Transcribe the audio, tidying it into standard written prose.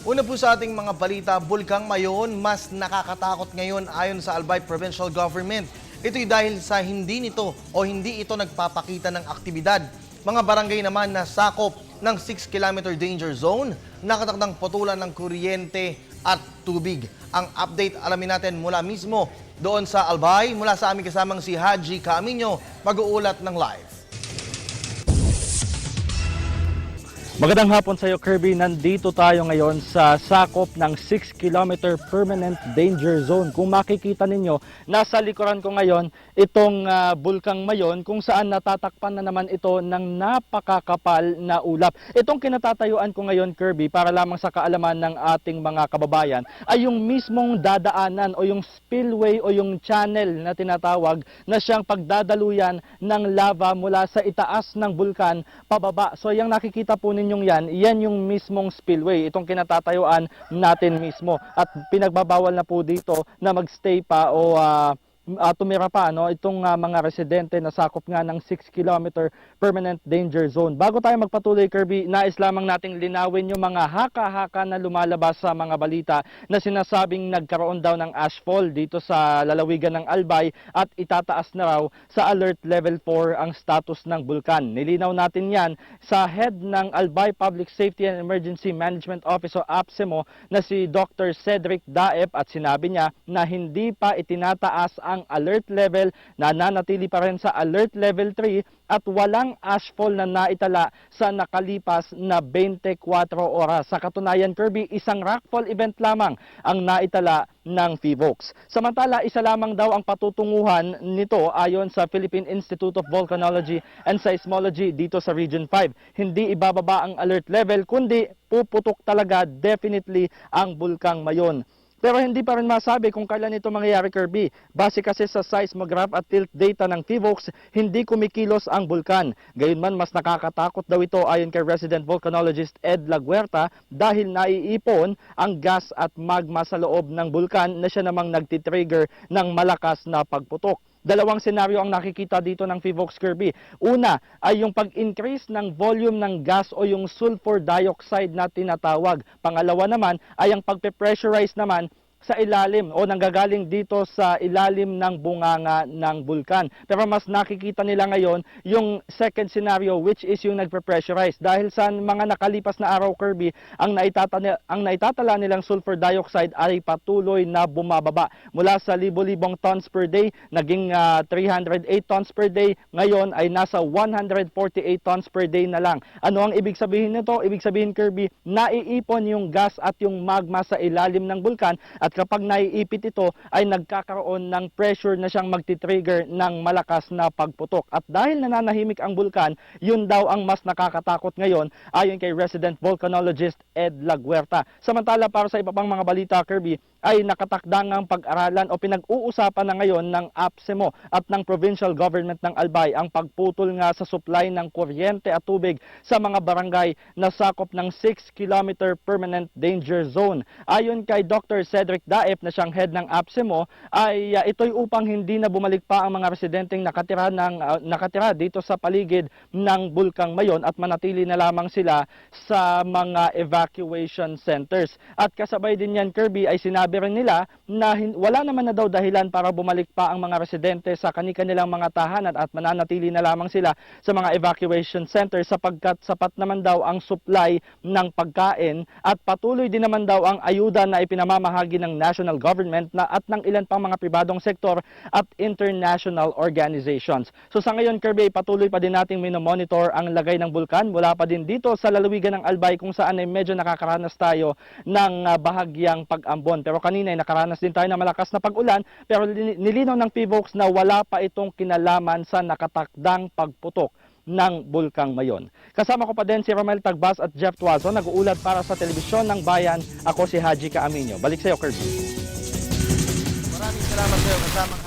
Una po sa ating mga balita, Bulkang Mayon mas nakakatakot ngayon ayon sa Albay Provincial Government. Ito'y dahil sa hindi ito nagpapakita ng aktibidad. Mga barangay naman na sakop ng 6-kilometer danger zone, nakatakdang putulan ng kuryente at tubig. Ang update alamin natin mula mismo doon sa Albay, mula sa aming kasamang si Haji Caaminio, mag-uulat ng live. Magandang hapon sa iyo, Kirby. Nandito tayo ngayon sa sakop ng 6-kilometer permanent danger zone. Kung makikita ninyo, nasa likuran ko ngayon itong Bulkang Mayon kung saan natatakpan na naman ito ng napakakapal na ulap. Itong kinatatayuan ko ngayon, Kirby, para lamang sa kaalaman ng ating mga kababayan, ay yung mismong dadaanan o yung spillway o yung channel na tinatawag na siyang pagdadaluyan ng lava mula sa itaas ng bulkan pababa. So yung nakikita po ninyo yan yung mismong spillway, itong kinatatayuan natin mismo. At pinagbabawal na po dito na magstay pa o tumira pa itong mga residente na sakop nga ng 6-kilometer permanent danger zone. Bago tayo magpatuloy, Kirby, nais lamang nating linawin yung mga haka-haka na lumalabas sa mga balita na sinasabing nagkaroon daw ng ashfall dito sa lalawigan ng Albay at itataas na raw sa alert level 4 ang status ng bulkan. Nilinaw natin yan sa head ng Albay Public Safety and Emergency Management Office o APSEMO na si Dr. Cedric Daep, at sinabi niya na hindi pa itinataas ang alert level, na nanatili pa rin sa alert level 3 at walang ashfall na naitala sa nakalipas na 24 oras. Sa katunayan, Kirby, isang rockfall event lamang ang naitala ng PHIVOLCS. Samantala, isa lamang daw ang patutunguhan nito ayon sa Philippine Institute of Volcanology and Seismology dito sa Region 5. Hindi ibababa ang alert level kundi puputok talaga definitely ang Bulkang Mayon. Pero hindi pa rin masabi kung kailan ito mangyayari, Kirby. Base kasi sa seismograph at tilt data ng PHIVOLCS, hindi kumikilos ang bulkan. Gayunman, mas nakakatakot daw ito ayon kay resident volcanologist Ed Laguerta dahil naiipon ang gas at magma sa loob ng bulkan na siya namang nagtitrigger ng malakas na pagputok. Dalawang senaryo ang nakikita dito ng PHIVOLCS, Kirby. Una ay yung pag-increase ng volume ng gas o yung sulfur dioxide na tinatawag. Pangalawa naman ay ang pagpe-pressurize naman sa ilalim o nanggagaling dito sa ilalim ng bunganga ng bulkan. Pero mas nakikita nila ngayon yung second scenario, which is yung nagpe-pressurize. Dahil sa mga nakalipas na araw, Kirby, ang naitatala nilang sulfur dioxide ay patuloy na bumababa. Mula sa libo-libong tons per day, naging 308 tons per day. Ngayon ay nasa 148 tons per day na lang. Ano ang ibig sabihin nito? Ibig sabihin, Kirby, naiipon yung gas at yung magma sa ilalim ng bulkan, at kapag naiipit ito ay nagkakaroon ng pressure na siyang magti-trigger ng malakas na pagputok. At dahil nananahimik ang bulkan, yun daw ang mas nakakatakot ngayon ayon kay resident volcanologist Ed Laguerta. Samantala, para sa iba pang mga balita, Kirby, ay nakatakdangang pag-aralan o pinag-uusapan na ngayon ng APSEMO at ng provincial government ng Albay ang pagputol nga sa supply ng kuryente at tubig sa mga barangay na sakop ng 6-kilometer permanent danger zone. Ayon kay Dr. Cedric Daep na siyang head ng APSEMO, ay ito'y upang hindi na bumalik pa ang mga residenteng nakatira dito sa paligid ng Bulkang Mayon at manatili na lamang sila sa mga evacuation centers. At kasabay din yan, Kirby, ay sinabi rin nila na wala naman na daw dahilan para bumalik pa ang mga residente sa kanilang mga tahanan at mananatili na lamang sila sa mga evacuation centers sapagkat sapat naman daw ang supply ng pagkain at patuloy din naman daw ang ayuda na ipinamamahagi ng national government at ng ilan pang mga pribadong sektor at international organizations. So sa ngayon, Kirby, patuloy pa din nating minomonitor ang lagay ng bulkan mula pa din dito sa lalawigan ng Albay kung saan ay medyo nakakaranas tayo ng bahagyang pag-ambon. Pero kanina ay nakaranas din tayo ng malakas na pag-ulan, pero nilinaw ng PHIVOLCS na wala pa itong kinalaman sa nakatakdang pagputok ng Bulkang Mayon. Kasama ko pa din si Romel Tagbas at Jeff Tuazo, nag-uulat para sa Telebisyon ng Bayan. Ako si Haji Caaminio. Balik sa iyo, Kirby. Maraming salamat sa iyo, kasamang